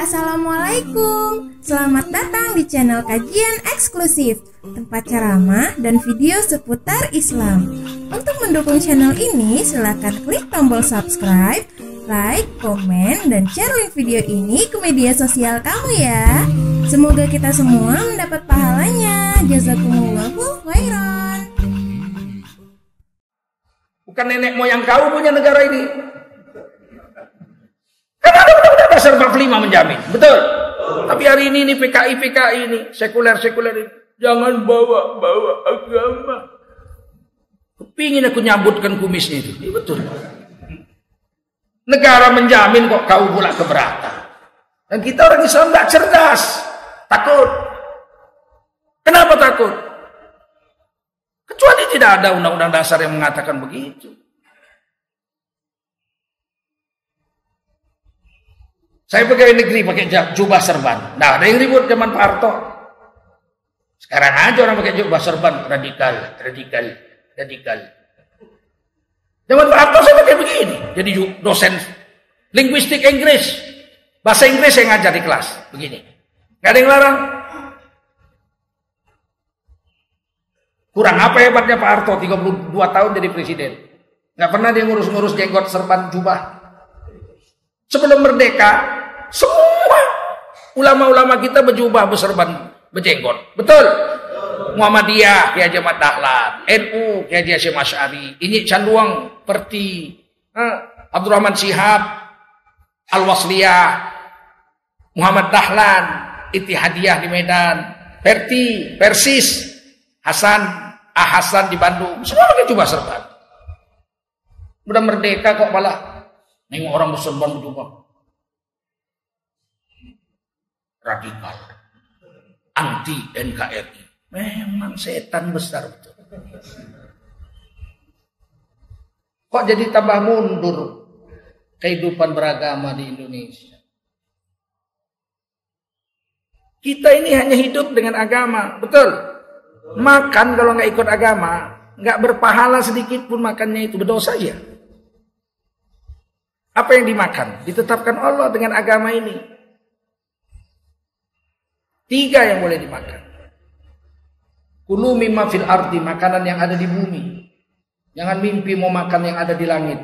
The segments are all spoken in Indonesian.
Assalamualaikum, selamat datang di channel kajian eksklusif, tempat ceramah dan video seputar Islam. Untuk mendukung channel ini, silakan klik tombol subscribe, like, komen, dan share link video ini ke media sosial kamu ya. Semoga kita semua mendapat pahalanya. Jazakumullahu khairan. Bukan nenek moyang kau punya negara ini. Kan ada undang-undang dasar 45 menjamin, betul. Tapi hari ini PKI ini sekuler ini jangan bawa agama. Kepingin aku nyabutkan kumisnya itu. Ini betul. Negara menjamin kok kau pula keberatan. Dan kita orang Islam gak cerdas, takut. Kenapa takut? Kecuali tidak ada undang-undang dasar yang mengatakan begitu. Saya pegawai negeri pakai jubah serban. Nah, ada yang ribut zaman Pak Harto. Sekarang aja orang pakai jubah serban, radikal. Zaman Pak Harto saya pakai begini. Jadi dosen linguistik Inggris, bahasa Inggris saya ngajar di kelas begini. Gak ada yang larang. Kurang apa hebatnya Pak Harto 32 tahun jadi presiden. Gak pernah dia ngurus-ngurus jenggot serban jubah. Sebelum merdeka, semua ulama-ulama kita berjubah berserban berjenggot. Betul? Muhammadiyah, Kiai Haji Ahmad Dahlan, NU, Kiai Haji Hasyim Asy'ari, Inyi Canduang, Perti, Abdurrahman Shihab, Al-Wasliyah, Muhammad Dahlan, Ittihadiyah di Medan, Perti, Persis, Hasan di Bandung, semua pakai jubah serban. Udah merdeka kok malah nengok orang berserban berjubah. Radikal, anti NKRI. Memang setan besar betul. Kok jadi tambah mundur kehidupan beragama di Indonesia? Kita ini hanya hidup dengan agama, betul. Makan kalau nggak ikut agama, nggak berpahala sedikit pun makannya itu berdosa ya. Apa yang dimakan? Ditetapkan Allah dengan agama ini. 3 yang boleh dimakan. Kulu mimma fil ardi, makanan yang ada di bumi. Jangan mimpi mau makan yang ada di langit.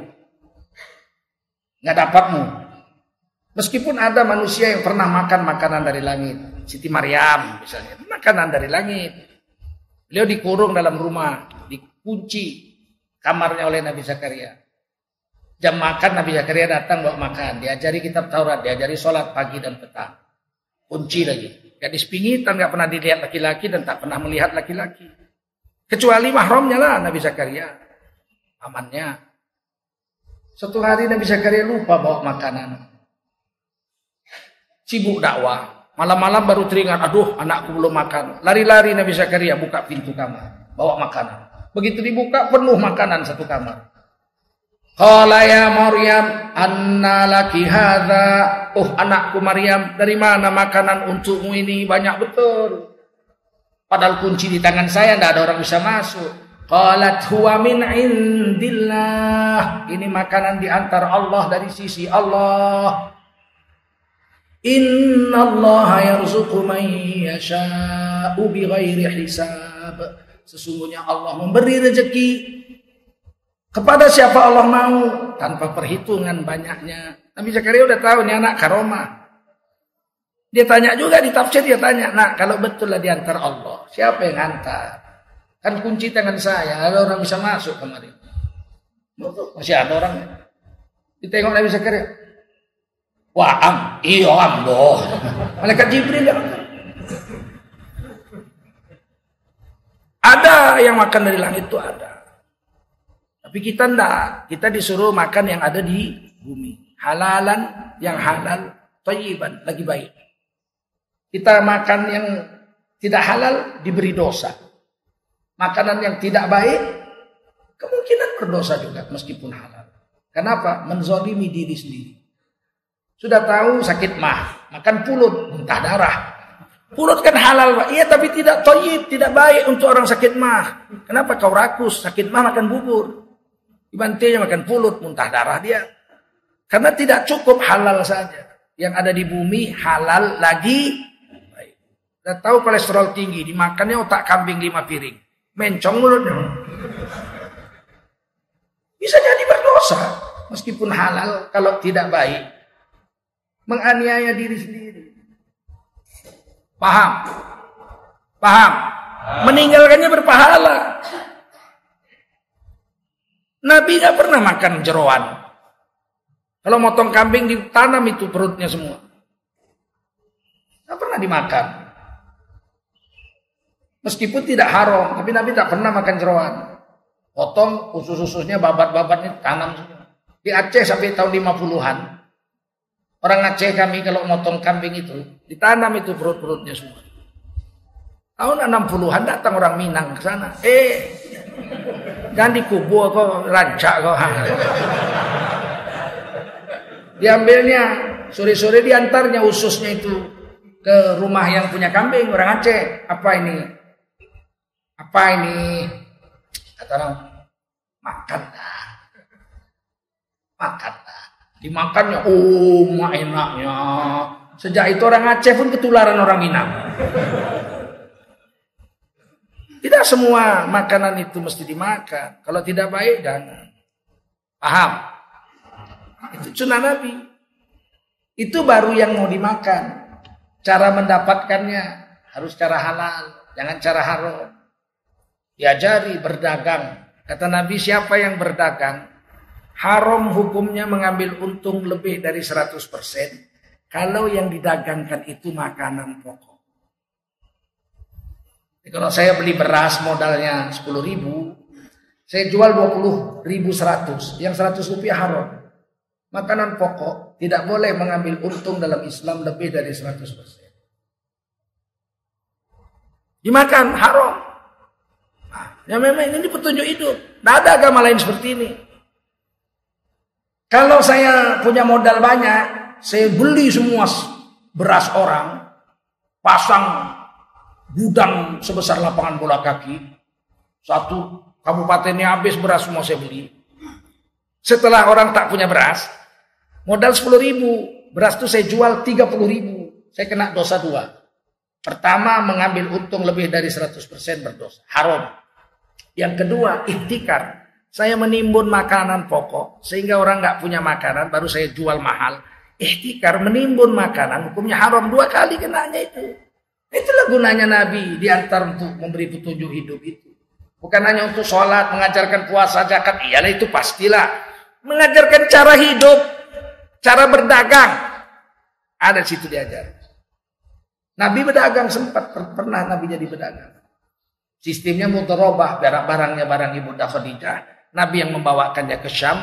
Nggak dapatmu. Meskipun ada manusia yang pernah makan makanan dari langit. Siti Maryam misalnya, makanan dari langit. Beliau dikurung dalam rumah, dikunci kamarnya oleh Nabi Zakaria. Jam makan Nabi Zakaria datang bawa makan, diajari kitab Taurat, diajari sholat pagi dan petang. Kunci lagi. Gadis pingitan gak pernah dilihat laki-laki dan tak pernah melihat laki-laki. Kecuali mahramnya lah Nabi Zakaria. Amannya. Suatu hari Nabi Zakaria lupa bawa makanan. Sibuk dakwah. Malam-malam baru teringat, aduh anakku belum makan. Lari-lari Nabi Zakaria buka pintu kamar. Bawa makanan. Begitu dibuka penuh makanan satu kamar. Qala ya Maryam, anna laki hadza. Oh anakku Maryam, dari mana makanan untukmu ini? Banyak betul. Padahal kunci di tangan saya, tidak ada orang bisa masuk. Qalat huwa min indillah. Ini makanan di antara Allah, dari sisi Allah. Innallaha yarzuqu man yasha'u bighairi hisab. Sesungguhnya Allah memberi rezeki kepada siapa Allah mau, tanpa perhitungan banyaknya. Nabi Zakaria udah tahu nih anak karomah. Dia tanya juga di tafsir, dia tanya, nah kalau betul lah di antara Allah, siapa yang hantar? Kan kunci tangan saya, ada orang bisa masuk kemarin. Masih ada orang. Ditengok Nabi Zakaria. Wah iya doh. Malaikat Jibril ya. Ada yang makan dari langit itu ada. Tapi kita enggak, kita disuruh makan yang ada di bumi. Halalan, yang halal, thayyiban, lagi baik. Kita makan yang tidak halal, diberi dosa. Makanan yang tidak baik, kemungkinan berdosa juga, meskipun halal. Kenapa? Menzalimi diri sendiri. Sudah tahu sakit mah, makan pulut, muntah darah. Pulut kan halal, Pak. Iya, tapi tidak thayyib, tidak baik untuk orang sakit mah. Kenapa kau rakus? Sakit mah makan bubur. Dibantinya makan pulut, muntah darah dia. Karena tidak cukup halal saja. yang ada di bumi halal lagi baik. Udah tahu kolesterol tinggi, dimakannya otak kambing 5 piring. Mencong mulutnya. Bisa jadi berdosa. Meskipun halal kalau tidak baik. Menganiaya diri sendiri. Paham? Paham? Meninggalkannya berpahala. Nabi gak pernah makan jeroan. Kalau motong kambing ditanam itu perutnya semua. Gak pernah dimakan. Meskipun tidak haram, tapi Nabi tak pernah makan jeroan. Potong usus-ususnya, babat-babatnya tanam semua. Di Aceh sampai tahun 50-an. Orang Aceh kami kalau motong kambing itu, ditanam itu perut-perutnya semua. Tahun 60-an datang orang Minang ke sana. Jangan dikubur kok, rancak kok. Diambilnya, sore-sore diantarnya ususnya itu ke rumah yang punya kambing, orang Aceh. Apa ini? Apa ini? Kata orang, makanlah. Makanlah. Dimakannya, mak enaknya. Sejak itu orang Aceh pun ketularan orang Minang. Tidak semua makanan itu mesti dimakan. Kalau tidak baik, jangan. Paham? Itu sunnah Nabi. Itu baru yang mau dimakan. Cara mendapatkannya harus cara halal. Jangan cara haram. Diajari berdagang. Kata Nabi, siapa yang berdagang? Haram hukumnya mengambil untung lebih dari 100%. Kalau yang didagangkan itu makanan pokok. Kalau saya beli beras modalnya 10.000, saya jual 20.100, yang 100 rupiah haram. Makanan pokok tidak boleh mengambil untung dalam Islam lebih dari 100%. Dimakan haram. Nah, ya memang ini petunjuk hidup. Tidak ada agama lain seperti ini. Kalau saya punya modal banyak, saya beli semua beras orang, pasang gudang sebesar lapangan bola kaki. Satu kabupatennya habis beras semua saya beli. Setelah orang tak punya beras, modal 10.000, beras itu saya jual 30.000. Saya kena dosa 2. Pertama, mengambil untung lebih dari 100% berdosa, haram. Yang kedua, ihtikar. Saya menimbun makanan pokok sehingga orang nggak punya makanan, baru saya jual mahal. Ihtikar, menimbun makanan, hukumnya haram. 2 kali kenanya itu. Itulah gunanya Nabi diantar untuk memberi petunjuk hidup itu. Bukan hanya untuk sholat, mengajarkan puasa, zakat. Iyalah itu pastilah. Mengajarkan cara hidup, cara berdagang. Ada situ diajar. Nabi berdagang sempat, pernah Nabi jadi berdagang. Sistemnya mudharabah, barang-barangnya barang Ibunda Khadijah. Nabi yang membawakannya ke Syam,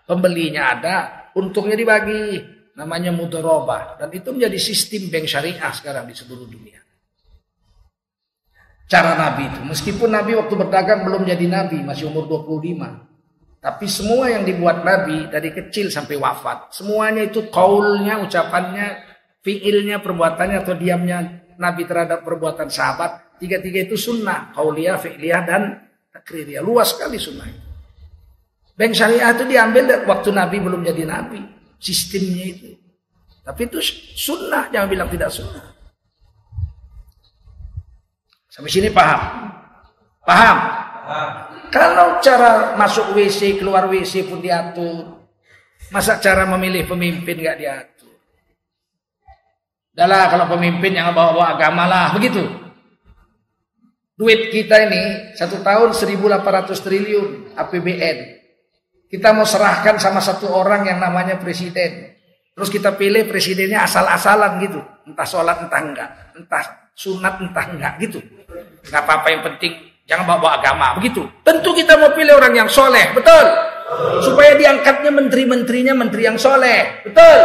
pembelinya ada, untungnya dibagi. Namanya mudharabah. Dan itu menjadi sistem bank syariah sekarang di seluruh dunia. Cara Nabi itu. Meskipun Nabi waktu berdagang belum jadi Nabi. Masih umur 25. Tapi semua yang dibuat Nabi dari kecil sampai wafat. Semuanya itu qaulnya, ucapannya, fiilnya, perbuatannya atau diamnya Nabi terhadap perbuatan sahabat. 3-3 itu sunnah. Qauliyah, fi'liyah dan takririah. Luas sekali sunnah itu. Bank syariah itu diambil dari waktu Nabi belum jadi Nabi. Sistemnya itu. Tapi itu sunnah. Jangan bilang tidak sunnah. Sampai sini paham? Paham? Kalau cara masuk WC, keluar WC pun diatur. Masa cara memilih pemimpin gak diatur? Udahlah kalau pemimpin yang bawa-bawa agama lah. Begitu. Duit kita ini 1 tahun 1.800 triliun APBN. Kita mau serahkan sama satu orang yang namanya presiden. Terus kita pilih presidennya asal-asalan gitu. Entah sholat entah enggak. Entah sunat entah enggak gitu. Enggak apa-apa, yang penting jangan bawa agama, begitu. Tentu kita mau pilih orang yang soleh, betul? Supaya diangkatnya menteri-menterinya menteri yang soleh, betul?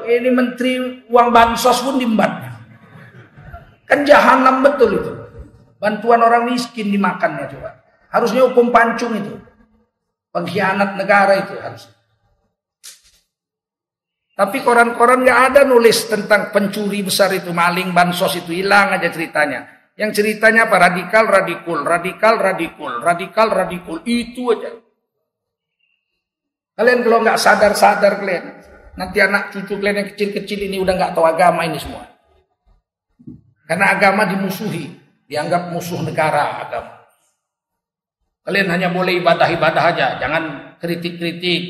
Ini menteri uang bansos pun diembatnya. Kan jahanam betul itu. Bantuan orang miskin dimakannya coba. Harusnya hukum pancung itu. Pengkhianat negara itu harus. Tapi koran-koran nggak ada nulis tentang pencuri besar itu, maling bansos itu, hilang aja ceritanya. Yang ceritanya apa? Radikal, itu aja. Kalian kalau nggak sadar kalian. Nanti anak cucu kalian yang kecil-kecil ini udah nggak tahu agama ini semua. Karena agama dimusuhi, dianggap musuh negara agama. Kalian hanya boleh ibadah-ibadah aja, jangan kritik-kritik,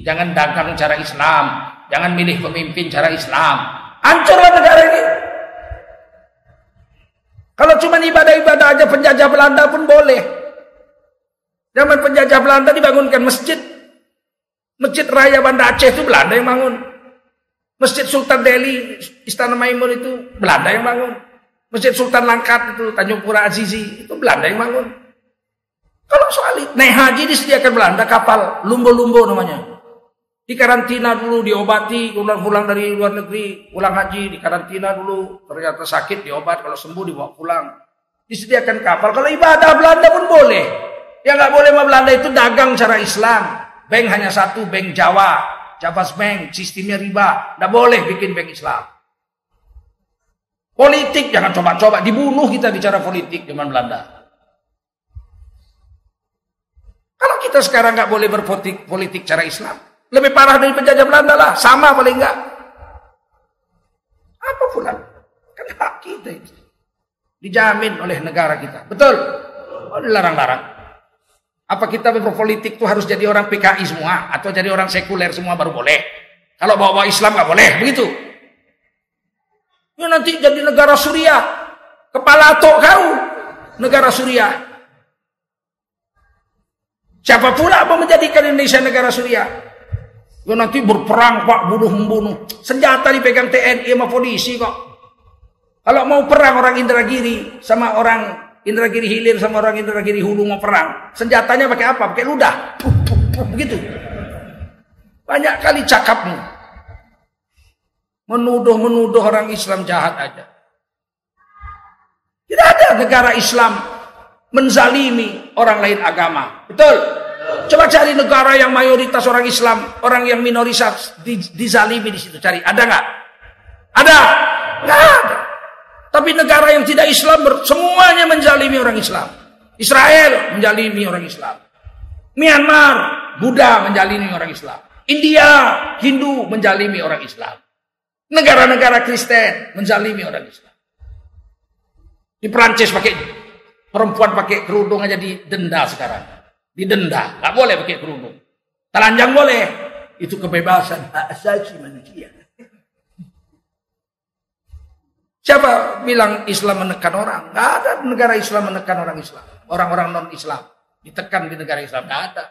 jangan dagang cara Islam, jangan milih pemimpin cara Islam. Hancurlah negara ini. Kalau cuma ibadah-ibadah aja penjajah Belanda pun boleh. Zaman penjajah Belanda dibangunkan masjid. Masjid Raya Banda Aceh itu Belanda yang bangun. Masjid Sultan Delhi, Istana Maimun itu Belanda yang bangun. Masjid Sultan Langkat itu Tanjung Pura Azizi itu Belanda yang bangun. Kalau soal naik haji disediakan Belanda kapal lumbo-lumbo namanya. Di karantina dulu, diobati, pulang dari luar negeri, pulang haji, di karantina dulu, ternyata sakit, diobat, kalau sembuh dibawa pulang. Disediakan kapal, kalau ibadah Belanda pun boleh. Yang nggak boleh sama Belanda itu dagang cara Islam. Bank hanya satu, bank Jawa, Javas Bank, sistemnya riba. Nggak boleh bikin bank Islam. Politik, jangan coba-coba, dibunuh kita bicara politik zaman Belanda. Kalau kita sekarang nggak boleh berpolitik cara Islam, lebih parah dari penjajah Belanda lah, sama paling enggak. Apa pula? Kan hak kita itu. Dijamin oleh negara kita. Betul? Oh, dilarang-larang. Apa kita berpolitik itu harus jadi orang PKI semua? Atau jadi orang sekuler semua baru boleh? Kalau bawa Islam nggak boleh, begitu? Ya nanti jadi negara Suriah. Kepala atok kau, negara Suriah. Siapa pula mau menjadikan Indonesia negara Suriah? Ya nanti berperang pak, bunuh-membunuh. Senjata dipegang TNI sama polisi kok. Kalau mau perang orang Indragiri sama orang Indragiri Hilir sama orang Indragiri Hulu mau perang, senjatanya pakai apa? Pakai ludah. Begitu. Banyak kali cakapmu. Menuduh orang Islam jahat aja. Tidak ada negara Islam menzalimi orang lain agama. Betul? Coba cari negara yang mayoritas orang Islam, orang yang minoritas dizalimi di situ. Cari, ada nggak? Ada? Nggak ada. Tapi negara yang tidak Islam semuanya menzalimi orang Islam. Israel menzalimi orang Islam. Myanmar, Buddha menzalimi orang Islam. India, Hindu menzalimi orang Islam. Negara-negara Kristen menzalimi orang Islam. Di Perancis perempuan pakai kerudung aja didenda sekarang. Didenda, nggak boleh pakai kerudung. Telanjang boleh, itu kebebasan hak asasi manusia. Siapa bilang Islam menekan orang? Nggak ada negara Islam menekan orang Islam. Orang-orang non-Islam ditekan di negara Islam, nggak ada.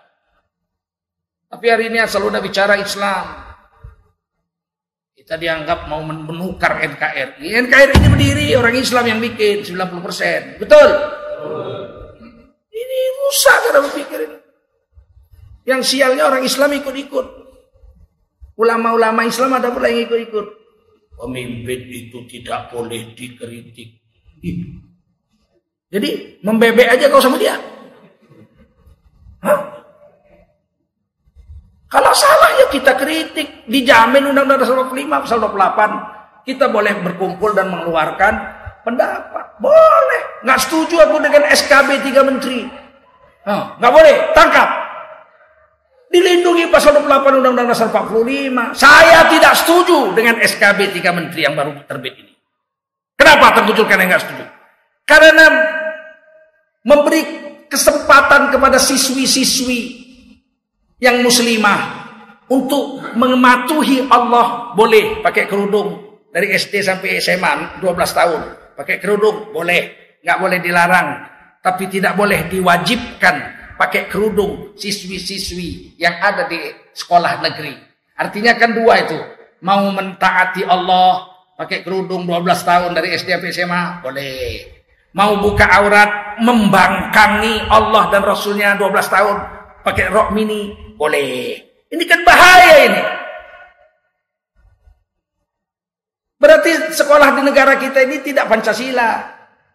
Tapi hari ini asal udah bicara Islam, kita dianggap mau menukar NKRI. NKRI ini berdiri orang Islam yang bikin 90%. Betul? Ini rusak cara berpikir ini. Yang sialnya orang Islam ikut-ikut. Ulama-ulama Islam ada pula yang ikut-ikut. Pemimpin itu tidak boleh dikritik. Jadi membebek aja kau sama dia. Hah? Kalau salah ya kita kritik. Dijamin Undang-Undang Dasar 45 pasal 28. Kita boleh berkumpul dan mengeluarkan pendapat. Boleh. Nggak setuju aku dengan SKB 3 menteri. Nggak boleh. Tangkap. Dilindungi pasal 28 Undang-Undang Dasar 45. Saya tidak setuju dengan SKB 3 menteri yang baru terbit ini. Kenapa termunculkan yang nggak setuju? Karena memberi kesempatan kepada siswi-siswi yang muslimah untuk mematuhi Allah boleh pakai kerudung dari SD sampai SMA 12 tahun. Pakai kerudung boleh, nggak boleh dilarang, tapi tidak boleh diwajibkan pakai kerudung siswi-siswi yang ada di sekolah negeri. Artinya kan dua itu. Mau mentaati Allah pakai kerudung 12 tahun dari SD sampai SMA boleh. Mau buka aurat membangkangi Allah dan Rasulnya 12 tahun pakai rok mini boleh. Ini kan bahaya ini. Berarti sekolah di negara kita ini tidak Pancasila.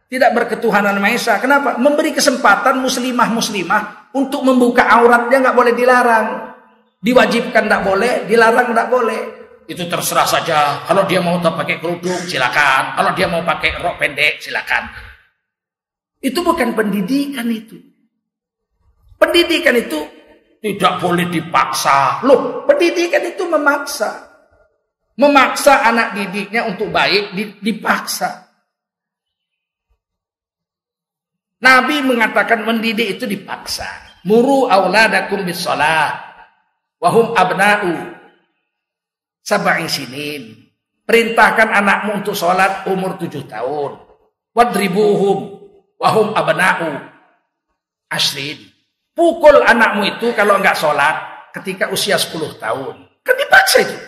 Tidak berketuhanan Maha Esa. Kenapa? Memberi kesempatan muslimah-muslimah untuk membuka auratnya nggak boleh dilarang. Diwajibkan nggak boleh, dilarang nggak boleh. Itu terserah saja. Kalau dia mau pakai kerudung, silakan. Kalau dia mau pakai rok pendek, silakan. Itu bukan pendidikan itu. Pendidikan itu tidak boleh dipaksa. Loh, pendidikan itu memaksa. Memaksa anak didiknya untuk baik dipaksa. Nabi mengatakan mendidik itu dipaksa. Muru auladakum bis shalah wa hum abna'u sab'i sinin. Perintahkan anakmu untuk sholat umur 7 tahun. Wadribuhum wa hum abna'u ashrin. Pukul anakmu itu kalau enggak sholat ketika usia 10 tahun. Kan dipaksa itu.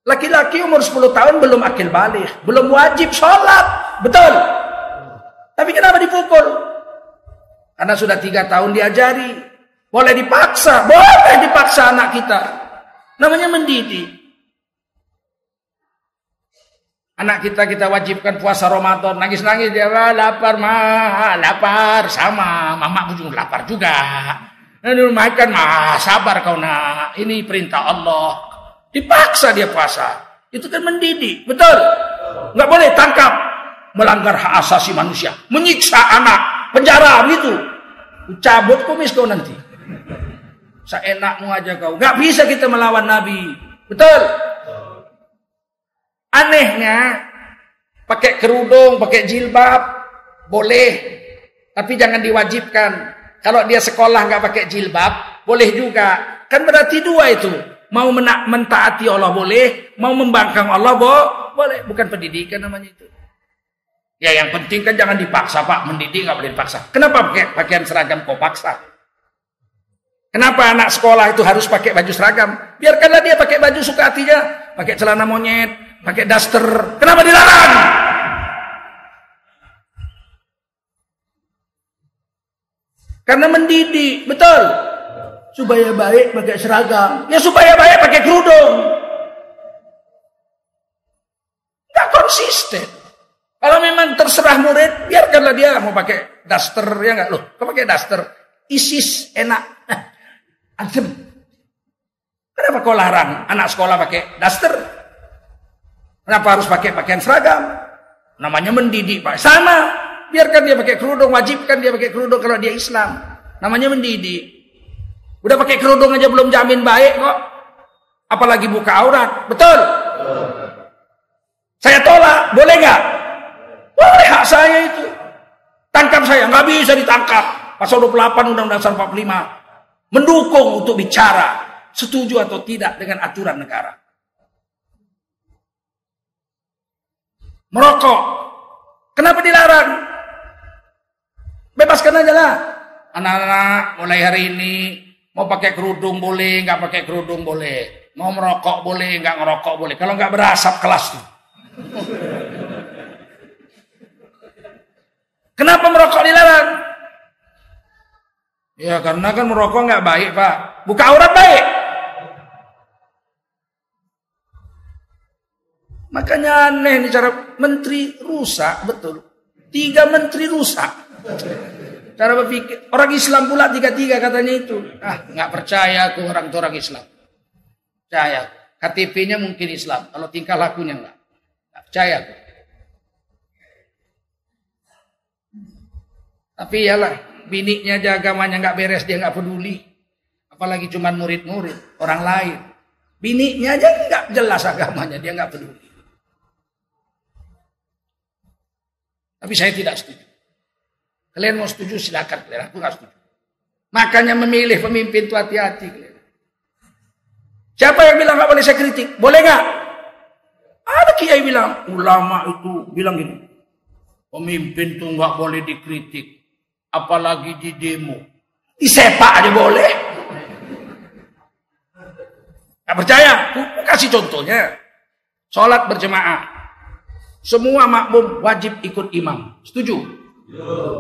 Laki-laki umur 10 tahun belum akil baligh, belum wajib sholat. Betul. Tapi kenapa dipukul? Karena sudah 3 tahun diajari. Boleh dipaksa anak kita. Namanya mendidik. Anak kita wajibkan puasa Ramadan. Nangis-nangis dia, lapar lapar. Sama, mama juga lapar juga. Makan sabar kau nak. Ini perintah Allah. Dipaksa dia puasa. Itu kan mendidik. Betul? Nggak boleh tangkap. Melanggar hak asasi manusia. Menyiksa anak. Penjara gitu. Cabut kumis kau nanti. Seenakmu aja kau. Nggak bisa kita melawan Nabi. Betul? Anehnya. Pakai kerudung, pakai jilbab. Boleh. Tapi jangan diwajibkan. Kalau dia sekolah nggak pakai jilbab. Boleh juga. Kan berarti dua itu. Mau mentaati Allah boleh, mau membangkang Allah boleh. Bukan pendidikan namanya itu. Ya yang penting kan jangan dipaksa Pak. Mendidik nggak boleh dipaksa. Kenapa pakai pakaian seragam kau paksa? Kenapa anak sekolah itu harus pakai baju seragam? Biarkanlah dia pakai baju suka hatinya. Pakai celana monyet, pakai daster. Kenapa dilarang? Karena mendidik, betul. Supaya baik pakai seragam. Ya supaya baik pakai kerudung. Nggak konsisten. Kalau memang terserah murid, biarkanlah dia mau pakai daster, ya nggak loh. Kau pakai daster, ISIS enak. Adem. Kenapa kau larang anak sekolah pakai daster? Kenapa harus pakai pakaian seragam? Namanya mendidik Pak. Sama. Biarkan dia pakai kerudung, wajibkan dia pakai kerudung kalau dia Islam. Namanya mendidik. Udah pakai kerudung aja belum jamin baik kok. Apalagi buka aurat. Betul? Saya tolak. Boleh nggak? Boleh, hak saya itu. Tangkap saya. Nggak bisa ditangkap. Pasal 28 Undang-Undang Dasar 45. Mendukung untuk bicara. Setuju atau tidak dengan aturan negara. Merokok. Kenapa dilarang? Bebaskan aja lah. Anak-anak mulai hari ini. Mau pakai kerudung boleh, nggak pakai kerudung boleh. Mau merokok boleh, nggak ngerokok boleh. Kalau nggak berasap kelas tuh. Kenapa merokok dilarang? Ya karena kan merokok nggak baik Pak. Buka aurat baik. Makanya aneh nih cara menteri rusak, betul. 3 menteri rusak. Cara berpikir orang Islam pula 3 katanya itu. Nggak percaya aku orang Islam. Percaya. KTP-nya mungkin Islam, kalau tingkah lakunya nggak percaya aku. Tapi iyalah, biniknya aja agamanya nggak beres, dia nggak peduli. Apalagi cuman murid-murid orang lain. Biniknya aja nggak jelas agamanya, dia nggak peduli. Tapi saya tidak setuju. Kalian mau setuju silakan, kalian aku nggak setuju. Makanya memilih pemimpin itu hati-hati. Siapa yang bilang nggak boleh saya kritik? Boleh nggak? Ada kiai bilang, ulama itu bilang gini, pemimpin itu nggak boleh dikritik, apalagi di demo. Disepak aja boleh. Nggak percaya? Aku kasih contohnya. Sholat berjemaah, semua makmum wajib ikut imam. Setuju?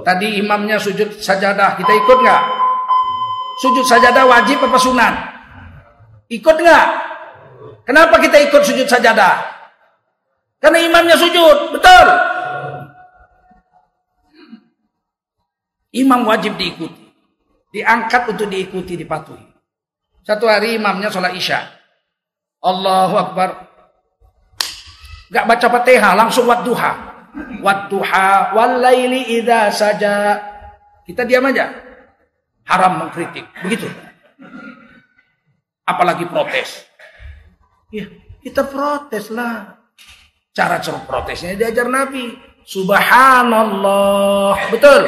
Tadi imamnya sujud sajadah, kita ikut nggak? Sujud sajadah wajib apa sunat? Ikut nggak? Kenapa kita ikut sujud sajadah? Karena imamnya sujud, betul? Imam wajib diikuti, diangkat untuk diikuti, dipatuhi. Satu hari imamnya sholat isya, Allahu Akbar, nggak baca Fatihah, langsung wadduha. Wadduha walaili idza saja. Kita diam aja. Haram mengkritik. Begitu. Apalagi protes. Ya, kita protes lah. Cara protesnya diajar Nabi. Subhanallah. Betul.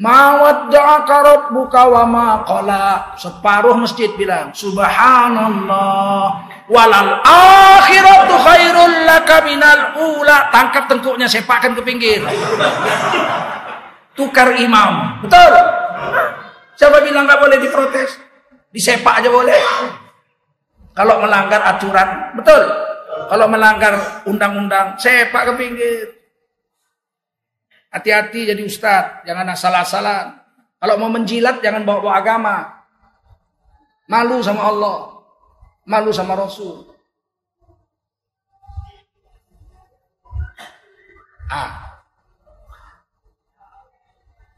Ma wadda'aka rabbuka wa ma qala. Separuh masjid bilang subhanallah. Walal akhiratu khairul laka minal ula. Tangkap tengkuknya, sepakkan ke pinggir. Tukar imam. Betul. Siapa bilang nggak boleh diprotes? Disepak aja boleh. Kalau melanggar aturan, betul. Kalau melanggar undang-undang, sepak ke pinggir. Hati-hati jadi ustadz, jangan asal-asalan. Kalau mau menjilat, jangan bawa-bawa agama. Malu sama Allah, malu sama Rasul.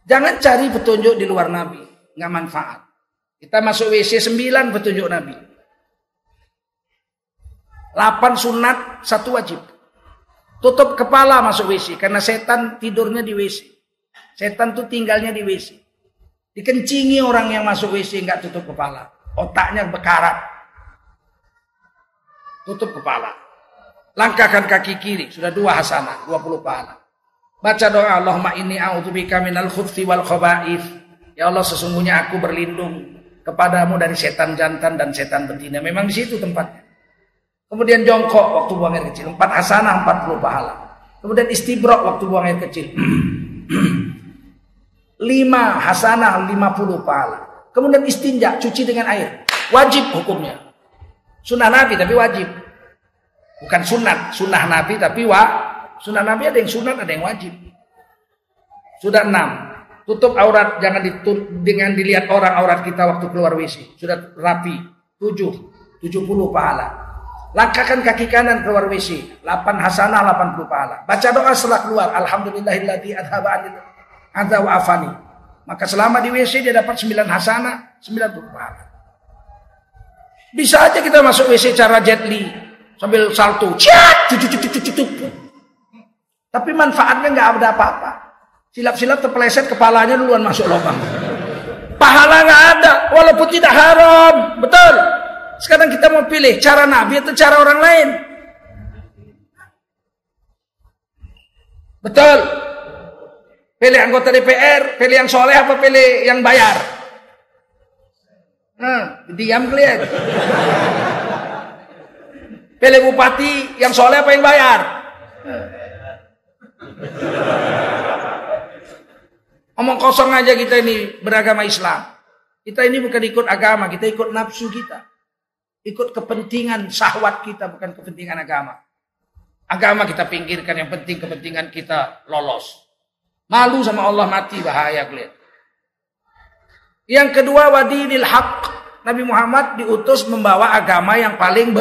Jangan cari petunjuk di luar Nabi, nggak manfaat. Kita masuk WC 9 petunjuk Nabi. 8 sunat, 1 wajib. Tutup kepala masuk WC. Karena setan tidurnya di WC. Setan tuh tinggalnya di WC. Dikencingi orang yang masuk WC nggak tutup kepala. Otaknya bekarat. Tutup kepala. Langkahkan kaki kiri. Sudah 2 hasanah, 20 pahala. Baca doa, Allahumma inni a'udzubika minal khubuthi wal khaba'ith. Ya Allah, sesungguhnya aku berlindung kepadamu dari setan jantan dan setan betina. Memang di situ tempatnya. Kemudian jongkok waktu buang air kecil. 4 hasanah, 40 pahala. Kemudian istibrok waktu buang air kecil. 5 hasanah, 50 pahala. Kemudian istinja, cuci dengan air. Wajib hukumnya. Sunnah Nabi tapi wajib. Bukan sunat. Sunnah Nabi tapi sunnah Nabi ada yang sunat, ada yang wajib. Sudah 6. Tutup aurat, jangan dengan dilihat orang aurat kita waktu keluar WC. Sudah rapi. 7. 70 pahala. Langkahkan kaki kanan keluar WC. 8 hasanah, 80 pahala. Baca doa setelah keluar. Alhamdulillahilladzi adhaba anil adza wa afani. Maka selama di WC dia dapat 9 hasanah, 90 pahala. Bisa aja kita masuk WC cara Jet Li. Sambil salto. Tapi manfaatnya nggak ada apa-apa. Silap-silap terpeleset, kepalanya duluan masuk lubang. Pahala nggak ada, walaupun tidak haram. Betul. Sekarang kita mau pilih cara Nabi atau cara orang lain. Betul. Pilih anggota DPR, pilih yang soleh apa pilih yang bayar? Diam kalian. Pilih bupati yang soleh apa yang bayar? Omong kosong aja kita ini beragama Islam. Kita ini bukan ikut agama, kita ikut nafsu kita. Ikut kepentingan syahwat kita, bukan kepentingan agama. Agama kita pinggirkan, yang penting kepentingan kita lolos. Malu sama Allah mati, bahaya kalian. Yang kedua, wadinil haq. Nabi Muhammad diutus membawa agama yang paling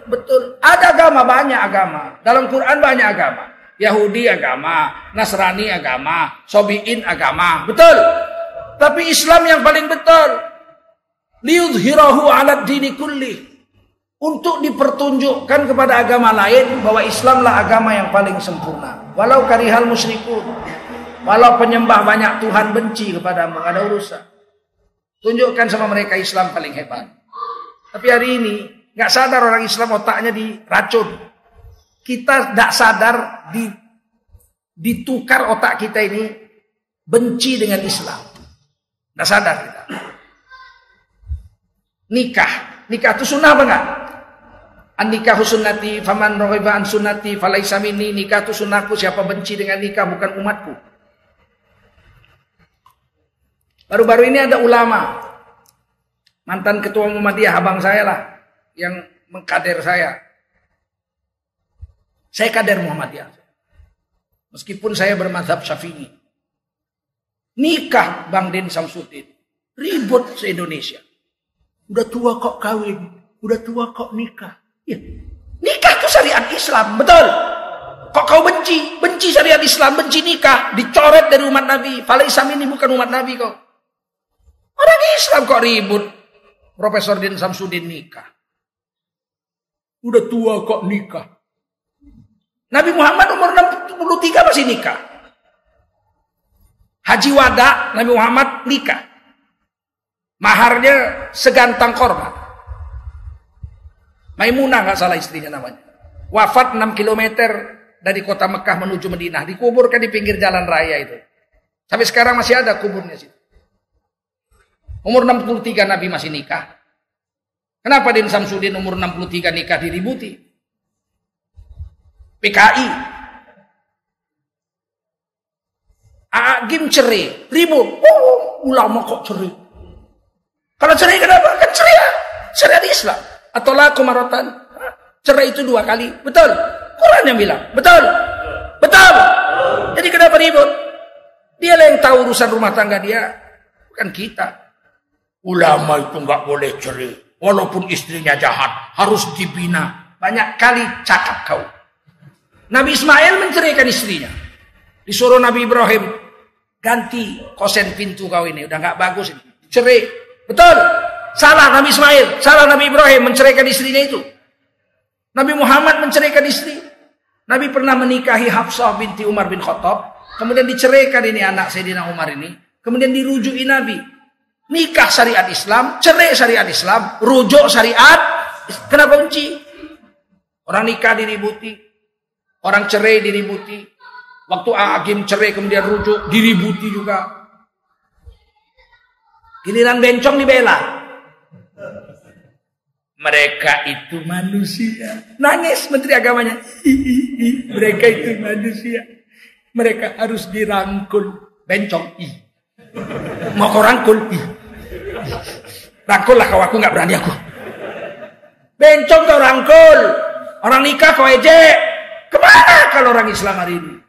betul. Ada agama, banyak agama. Dalam Quran banyak agama. Yahudi agama, Nasrani agama, Sobiin agama. Betul. Tapi Islam yang paling betul. Liyudhirahu 'alad dini kulli. Untuk dipertunjukkan kepada agama lain bahwa Islamlah agama yang paling sempurna. Walau karihal musyrikun. Walau penyembah banyak Tuhan benci kepadamu, ada urusan. Tunjukkan sama mereka Islam paling hebat. Tapi hari ini nggak sadar orang Islam otaknya diracun. Kita nggak sadar ditukar otak kita ini benci dengan Islam. Nggak sadar kita. Nikah itu sunnah apa enggak? An-nikahu sunnati faman raghiba an sunnati falaisa minni. Nikah itu sunnahku, siapa benci dengan nikah bukan umatku. Baru-baru ini ada ulama, mantan ketua Muhammadiyah, abang saya lah, yang mengkader saya. Saya kader Muhammadiyah. Meskipun saya bermadzhab Syafi'i. Nikah Bang Din Samsudin. Ribut se-Indonesia. Udah tua kok kawin, udah tua kok nikah. Ya, nikah itu syariat Islam, betul. Kok kau benci syariat Islam, benci nikah, dicoret dari umat Nabi. Falaisa minni, bukan umat Nabi kau. Orang Islam kok ribut. Profesor Din Samsudin nikah. Udah tua kok nikah. Nabi Muhammad umur 63 masih nikah. Haji wada Nabi Muhammad nikah. Maharnya segantang korma. Maimunah nggak salah istrinya namanya. Wafat 6 kilometer dari kota Mekah menuju Madinah. Dikuburkan di pinggir jalan raya itu. Sampai sekarang masih ada kuburnya situ. Umur 63 Nabi masih nikah. Kenapa Din Samsudin umur 63 nikah diributi? PKI. Agim cerai, ribut. Ulama kok cerai? Kalau cerai kenapa? Kan cerai di Islam. Atau laku maratan. Cerai itu 2 kali. Betul. Quran yang bilang. Betul. Betul. Jadi kenapa ribut? Dia yang tahu urusan rumah tangga dia. Bukan kita. Ulama itu nggak boleh cerai. Walaupun istrinya jahat. Harus dibina. Banyak kali cakap kau. Nabi Ismail menceraikan istrinya. Disuruh Nabi Ibrahim. Ganti kosen pintu kau ini. Udah nggak bagus ini. Cerai. Betul. Salah Nabi Ismail. Salah Nabi Ibrahim menceraikan istrinya itu. Nabi Muhammad menceraikan istri. Nabi pernah menikahi Hafsah binti Umar bin Khattab. Kemudian diceraikan ini anak Sayyidina Umar ini. Kemudian dirujui Nabi. Nikah syariat Islam. Cerai syariat Islam. Rujuk syariat. Kenapa benci? Orang nikah diributi. Orang cerai diributi. Waktu Agim cerai kemudian rujuk. Diributi juga. Giliran bencong dibela. Mereka itu manusia. Nangis Menteri Agamanya. Mereka itu manusia. Mereka harus dirangkul. Bencong. Mau kau rangkul? Rangkul lah kau, aku gak berani aku. Bencong kau rangkul. Orang nikah kau ejek. Kemana kalau orang Islam hari ini?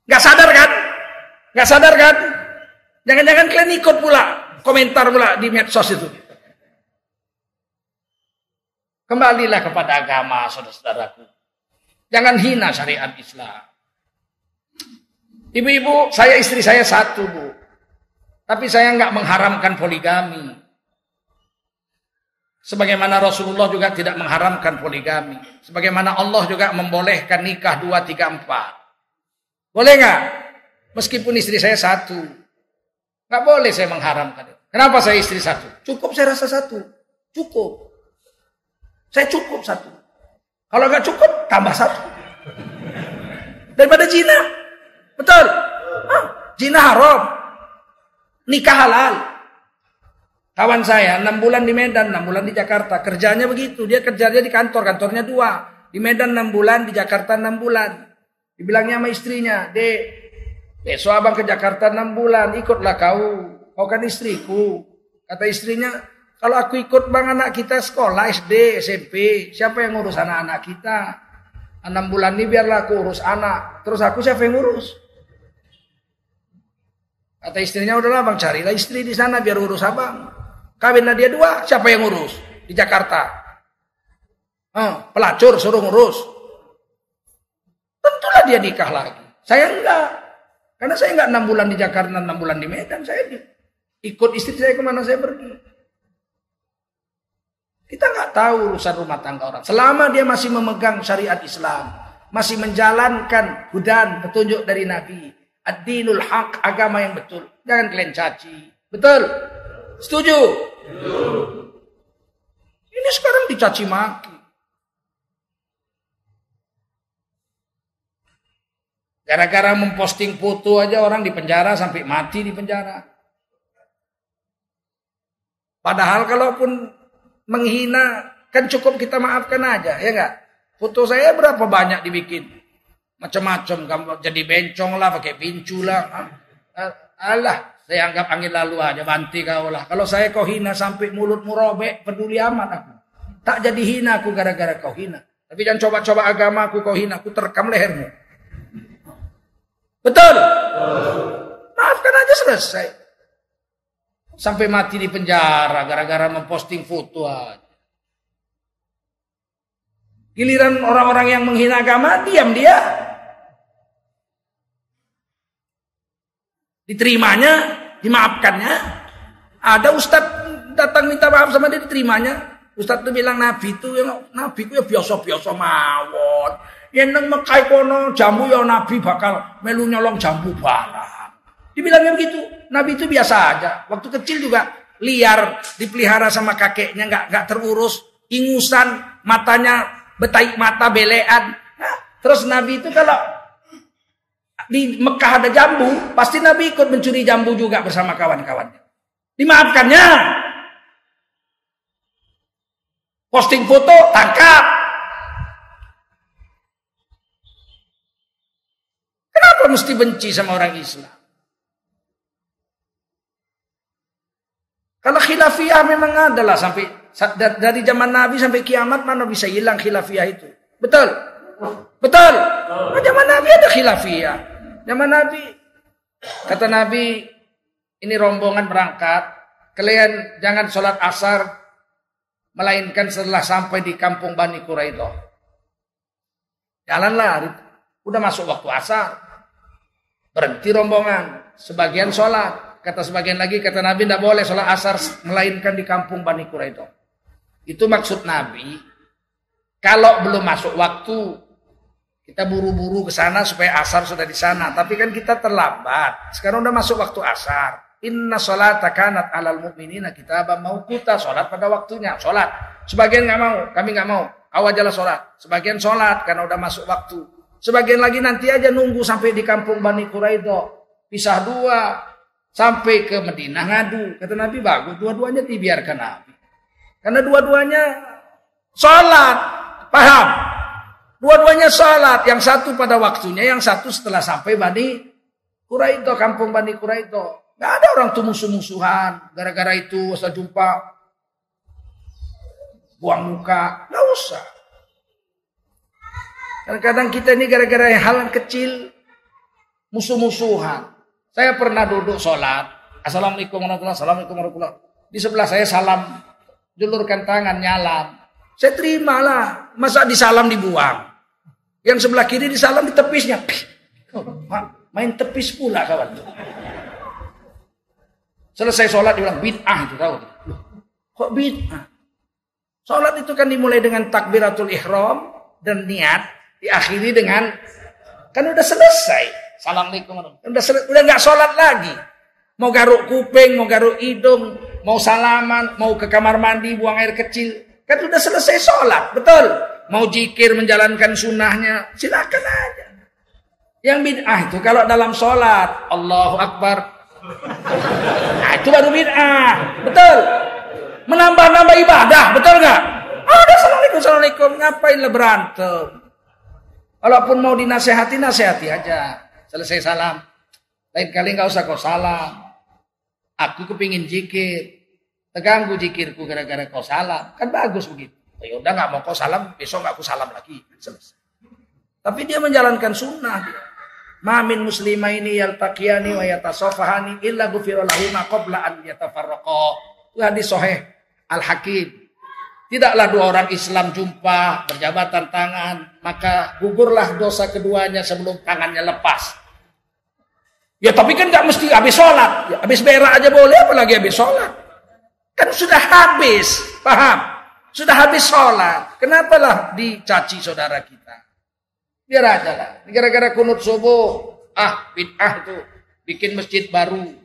Gak sadar kan? Gak sadar kan? Jangan-jangan kalian ikut pula. Komentar pula di medsos itu. Kembalilah kepada agama, saudara-saudaraku. Jangan hina syariat Islam. Ibu-ibu, istri saya 1, Bu. Tapi saya nggak mengharamkan poligami. Sebagaimana Rasulullah juga tidak mengharamkan poligami. Sebagaimana Allah juga membolehkan nikah 2, 3, 4. Boleh nggak? Meskipun istri saya 1. Nggak boleh saya mengharamkan. Kenapa saya istri 1? Cukup saya rasa 1. Cukup. Saya cukup 1. Kalau nggak cukup, tambah 1. Daripada zina. Betul. Zina haram. Nikah halal. Kawan saya 6 bulan di Medan, 6 bulan di Jakarta. Kerjanya begitu. Dia kerjanya di kantor. Kantornya 2. Di Medan 6 bulan, di Jakarta 6 bulan. Dibilangnya sama istrinya, Dek, besok abang ke Jakarta 6 bulan. Ikutlah kau. Kau kan istriku. Kata istrinya, kalau aku ikut bang, anak kita sekolah SD, SMP. Siapa yang ngurus anak-anak kita? 6 bulan ini biarlah aku urus anak. Terus aku siapa yang ngurus? Kata istrinya, udahlah bang, carilah istri di sana biar urus abang. Kawinlah dia 2, siapa yang ngurus? Di Jakarta. Pelacur suruh ngurus. Tentulah dia nikah lagi. Saya enggak. Karena saya enggak 6 bulan di Jakarta, 6 bulan di Medan. Saya ikut istri saya kemana saya pergi. Kita nggak tahu urusan rumah tangga orang. Selama dia masih memegang syariat Islam, masih menjalankan hudan petunjuk dari Nabi, ad-dinul haq, agama yang betul, jangan kalian caci. Betul? Setuju? Ini sekarang dicaci maki. Gara-gara memposting foto aja orang dipenjara sampai mati di penjara. Padahal kalaupun menghina, kan cukup kita maafkan aja, ya enggak? Foto saya berapa banyak dibikin? Macam-macam, kamu jadi bencong lah, pakai pincu lah. Alah, saya anggap angin lalu aja, banti kau lah. Kalau saya kau hina sampai mulutmu robek, peduli amat aku. Tak jadi hina aku gara-gara kau hina. Tapi jangan coba-coba agama aku kau hina, aku terekam lehermu. Betul? Maafkan aja selesai. Sampai mati di penjara gara-gara memposting foto aja. Giliran orang-orang yang menghina agama, diam dia. Diterimanya, dimaafkannya. Ada ustadz datang minta maaf sama dia, diterimanya. Ustadz itu bilang Nabi itu ya biasa-biasa mawon. Yang nang mekai kono jambu ya Nabi bakal melu nyolong jambu barang. Dibilangnya begitu. Nabi itu biasa aja. Waktu kecil juga liar, dipelihara sama kakeknya, nggak terurus. ingusan, matanya betaik mata, belean. Nah, terus Nabi itu kalau di Mekah ada jambu, pasti Nabi ikut mencuri jambu juga bersama kawan-kawannya. Dimaafkannya. Posting foto, tangkap. Kenapa mesti benci sama orang Islam? Kalau khilafiyah memang adalah sampai dari zaman Nabi sampai kiamat, mana bisa hilang khilafiyah itu. Betul? Betul? Nah, zaman Nabi ada khilafiyah. Zaman Nabi, kata Nabi, ini rombongan berangkat, kalian jangan sholat asar, melainkan setelah sampai di kampung Bani Quraidah. Jalanlah, udah masuk waktu asar. Berhenti rombongan, sebagian sholat. Kata sebagian lagi, kata Nabi, tidak boleh sholat asar melainkan di kampung Bani Quraidah. Itu maksud Nabi, kalau belum masuk waktu, kita buru-buru ke sana supaya asar sudah di sana. Tapi kan kita terlambat. Sekarang udah masuk waktu asar. Inna sholata kanat alal mu'minina kitaban mauquta. Sholat pada waktunya, sholat. Sebagian nggak mau, kami nggak mau. Awajalah sholat. Sebagian sholat karena udah masuk waktu. Sebagian lagi nanti aja nunggu sampai di kampung Bani Quraidah. Pisah dua. Sampai ke Madinah ngadu. Kata Nabi bagus, dua-duanya dibiarkan Nabi. Karena dua-duanya sholat. Paham? Dua-duanya sholat. Yang satu pada waktunya, yang satu setelah sampai Bani Quraidah, kampung Bani Quraidah. Gak ada orang tuh musuh-musuhan. Gara-gara itu asal jumpa buang muka. Gak usah. Kadang-kadang kita ini gara-gara hal yang kecil musuh-musuhan. Saya pernah duduk sholat. Assalamualaikum warahmatullahi wabarakatuh. Assalamualaikum warahmatullahi wabarakatuh. Di sebelah saya salam. Julurkan tangan, nyalam. Saya terimalah. Masa disalam dibuang. Yang sebelah kiri disalam di tepisnya. Main tepis pula kawan. Selesai sholat dibilang bid'ah itu tahu. Kok bid'ah? Sholat itu kan dimulai dengan takbiratul ihram dan niat. Diakhiri dengan kan udah selesai. Assalamualaikum. Udah nggak sholat lagi. Mau garuk kuping, mau garuk hidung, mau salaman, mau ke kamar mandi, buang air kecil. Kan udah selesai sholat, betul. Mau zikir, menjalankan sunnahnya, silakan aja. Yang bid'ah itu kalau dalam sholat, Allahu Akbar. Nah itu baru bid'ah, betul. Menambah-nambah ibadah, betul nggak? Udah assalamualaikum, ngapainlah berantem. Walaupun mau dinasehati, nasehati aja. Selesai salam. Lain kali nggak usah kau salam. Aku kepingin zikir. Terganggu zikirku gara-gara kau salam. Kan bagus begitu. Ya udah nggak mau kau salam, besok nggak aku salam lagi. Selesai. Tapi dia menjalankan sunnah. Ma min muslimaini yaltaqiyani wa yatasafahani illa ghufira lahuma qabla an yatafarraqa. Itu hadis sahih Al-Hakim. Tidaklah dua orang Islam jumpa berjabatan tangan, maka gugurlah dosa keduanya sebelum tangannya lepas. Ya tapi kan nggak mesti habis sholat. Ya, habis berak aja boleh, apalagi habis sholat. Kan sudah habis, paham? Sudah habis sholat. Kenapa lah dicaci saudara kita? Biar aja lah. Gara-gara kunut subuh, bid'ah itu. Bikin masjid baru.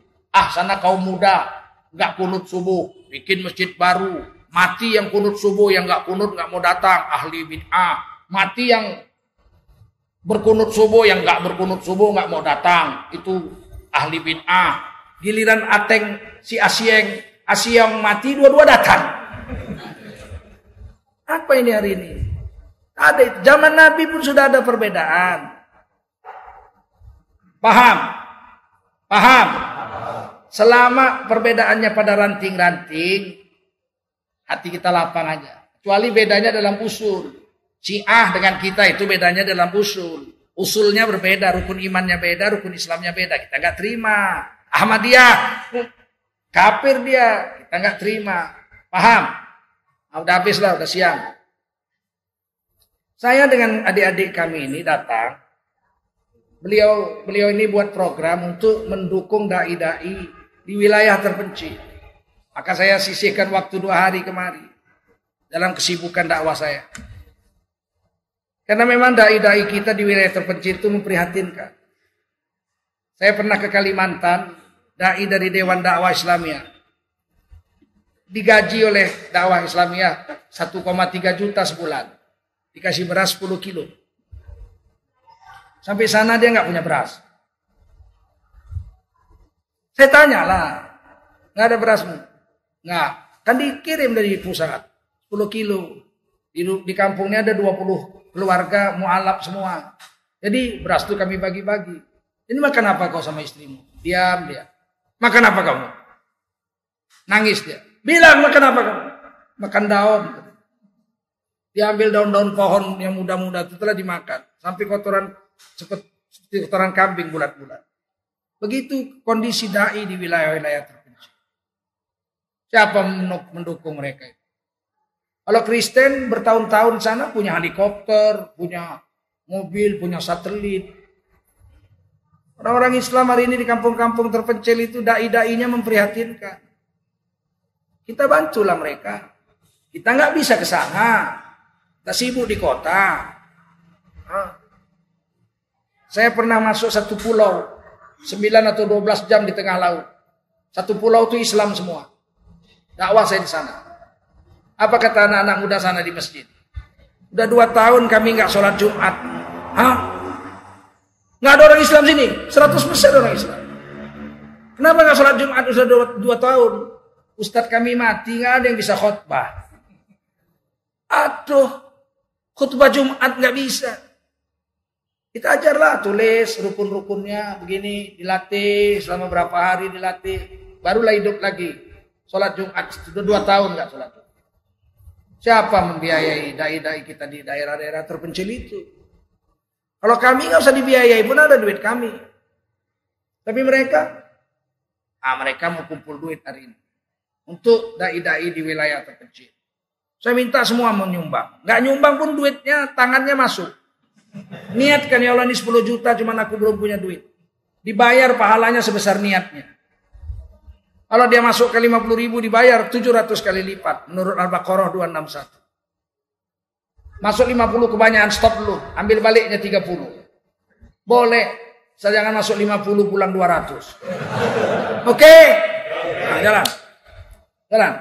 Sana kaum muda, nggak kunut subuh. Bikin masjid baru. Mati yang kunut subuh, yang nggak kunut nggak mau datang. Ahli bid'ah. Mati yang berkunut subuh, yang nggak berkunut subuh nggak mau datang, itu ahli bid'ah. Giliran Ateng si Asyeng mati, dua-dua datang. Apa ini hari ini? Ada zaman Nabi pun sudah ada perbedaan. Paham? Paham? Selama perbedaannya pada ranting-ranting, hati kita lapang aja. Kecuali bedanya dalam usul. Syiah dengan kita itu bedanya dalam usul. Usulnya berbeda, rukun imannya beda, rukun Islamnya beda. Kita nggak terima. Ahmadiyah, kafir dia, kita nggak terima. Paham? Udah habis lah, udah siang. Saya dengan adik-adik kami ini datang. Beliau ini buat program untuk mendukung dai-dai di wilayah terpencil. Maka saya sisihkan waktu 2 hari kemari dalam kesibukan dakwah saya. Karena memang dai-dai kita di wilayah terpencil itu memprihatinkan. Saya pernah ke Kalimantan, dai dari Dewan Dakwah Islamiyah. digaji oleh dakwah Islamiyah 1,3 juta sebulan. Dikasih beras 10 kilo. Sampai sana dia nggak punya beras. Saya tanya lah, nggak ada berasmu? Nggak, kan dikirim dari pusat 10 kilo. Di kampungnya ada 20 keluarga mualaf semua. Jadi beras itu kami bagi-bagi. Ini makan apa kau sama istrimu? Diam dia. Makan apa kamu? Nangis dia. Bilang makan apa kamu? Makan daun. Diambil daun-daun pohon yang muda-muda itu telah dimakan. Sampai kotoran seperti kotoran kambing bulat-bulat. Begitu kondisi dai di wilayah-wilayah terpencil. Siapa mendukung mereka itu? Kalau Kristen bertahun-tahun sana punya helikopter, punya mobil, punya satelit. Orang-orang Islam hari ini di kampung-kampung terpencil itu dai-dainya memprihatinkan. Kita bantulah mereka. Kita nggak bisa ke sana. Kita sibuk di kota. Saya pernah masuk satu pulau 9 atau 12 jam di tengah laut. Satu pulau itu Islam semua. Dakwah saya di sana. Apa kata anak-anak muda sana di masjid? Udah 2 tahun kami nggak sholat Jumat. Nggak ada orang Islam sini. 100% orang Islam. Kenapa nggak sholat Jumat sudah 2 tahun? Ustadz kami mati, nggak ada yang bisa khutbah. Aduh, khutbah Jumat nggak bisa. Kita ajarlah, tulis rukun-rukunnya begini, dilatih selama berapa hari dilatih, barulah hidup lagi. Sholat Jumat sudah 2 tahun nggak sholat Jumat. Siapa membiayai dai-dai kita di daerah-daerah terpencil itu? Kalau kami nggak usah dibiayai pun ada duit kami. Tapi mereka mau kumpul duit hari ini untuk dai-dai di wilayah terpencil. Saya minta semua menyumbang. Nggak nyumbang pun duitnya tangannya masuk. Niatkan ya Allah ini 10 juta cuman aku belum punya duit. Dibayar pahalanya sebesar niatnya. Kalau dia masuk ke 50 ribu dibayar 700 kali lipat. Menurut Al-Baqarah 261. Masuk 50 kebanyakan, stop dulu. Ambil baliknya 30. Boleh. Saya jangan masuk 50 pulang 200. Oke? Nah, jalan. Jalan.